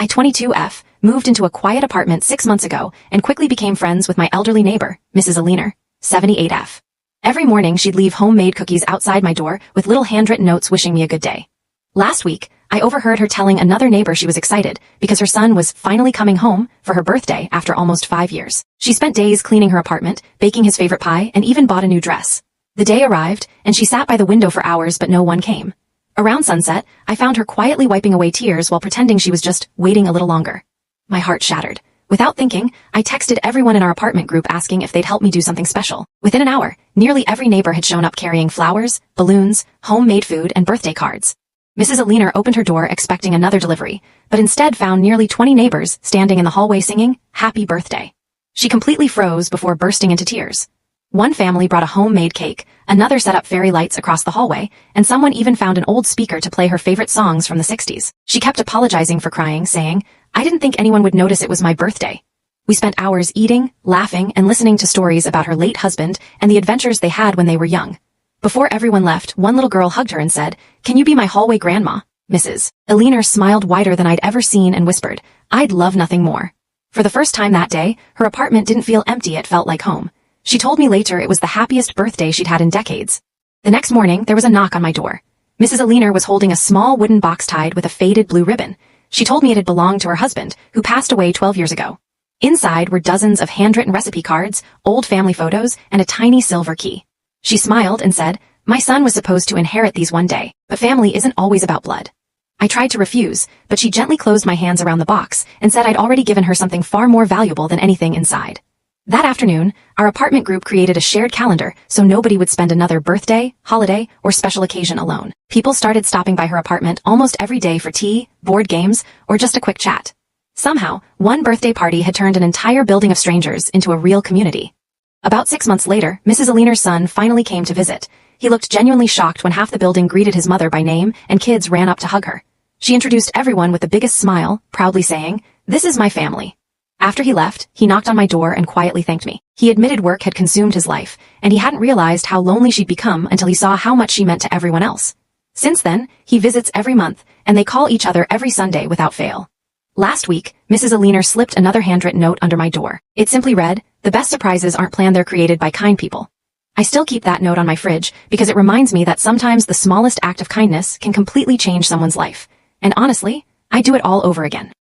I 22F moved into a quiet apartment 6 months ago and quickly became friends with my elderly neighbor, Mrs. Aliner, 78F. Every morning she'd leave homemade cookies outside my door with little handwritten notes wishing me a good day. Last week, I overheard her telling another neighbor she was excited because her son was finally coming home for her birthday after almost 5 years. She spent days cleaning her apartment, baking his favorite pie, and even bought a new dress. The day arrived, and she sat by the window for hours but no one came. Around sunset, I found her quietly wiping away tears while pretending she was just waiting a little longer. My heart shattered. Without thinking, I texted everyone in our apartment group asking if they'd help me do something special. Within an hour, nearly every neighbor had shown up carrying flowers, balloons, homemade food, and birthday cards. Mrs. Aliner opened her door expecting another delivery, but instead found nearly 20 neighbors standing in the hallway singing, "Happy Birthday." She completely froze before bursting into tears. One family brought a homemade cake, another set up fairy lights across the hallway, and someone even found an old speaker to play her favorite songs from the 60s. She kept apologizing for crying, saying, "I didn't think anyone would notice it was my birthday." We spent hours eating, laughing, and listening to stories about her late husband and the adventures they had when they were young. Before everyone left, one little girl hugged her and said, "Can you be my hallway grandma?" Mrs. Aliner smiled wider than I'd ever seen and whispered, "I'd love nothing more." For the first time that day, her apartment didn't feel empty, it felt like home. She told me later it was the happiest birthday she'd had in decades. The next morning, there was a knock on my door. Mrs. Aliner was holding a small wooden box tied with a faded blue ribbon. She told me it had belonged to her husband, who passed away 12 years ago. Inside were dozens of handwritten recipe cards, old family photos, and a tiny silver key. She smiled and said, "My son was supposed to inherit these one day, but family isn't always about blood." I tried to refuse, but she gently closed my hands around the box and said I'd already given her something far more valuable than anything inside. That afternoon, our apartment group created a shared calendar so nobody would spend another birthday, holiday, or special occasion alone. People started stopping by her apartment almost every day for tea, board games, or just a quick chat. Somehow, one birthday party had turned an entire building of strangers into a real community. About 6 months later, Mrs. Aliner's son finally came to visit. He looked genuinely shocked when half the building greeted his mother by name and kids ran up to hug her. She introduced everyone with the biggest smile, proudly saying, "This is my family." After he left, he knocked on my door and quietly thanked me. He admitted work had consumed his life, and he hadn't realized how lonely she'd become until he saw how much she meant to everyone else. Since then, he visits every month, and they call each other every Sunday without fail. Last week, Mrs. Aliner slipped another handwritten note under my door. It simply read, "The best surprises aren't planned, they're created by kind people." I still keep that note on my fridge because it reminds me that sometimes the smallest act of kindness can completely change someone's life. And honestly, I'd do it all over again.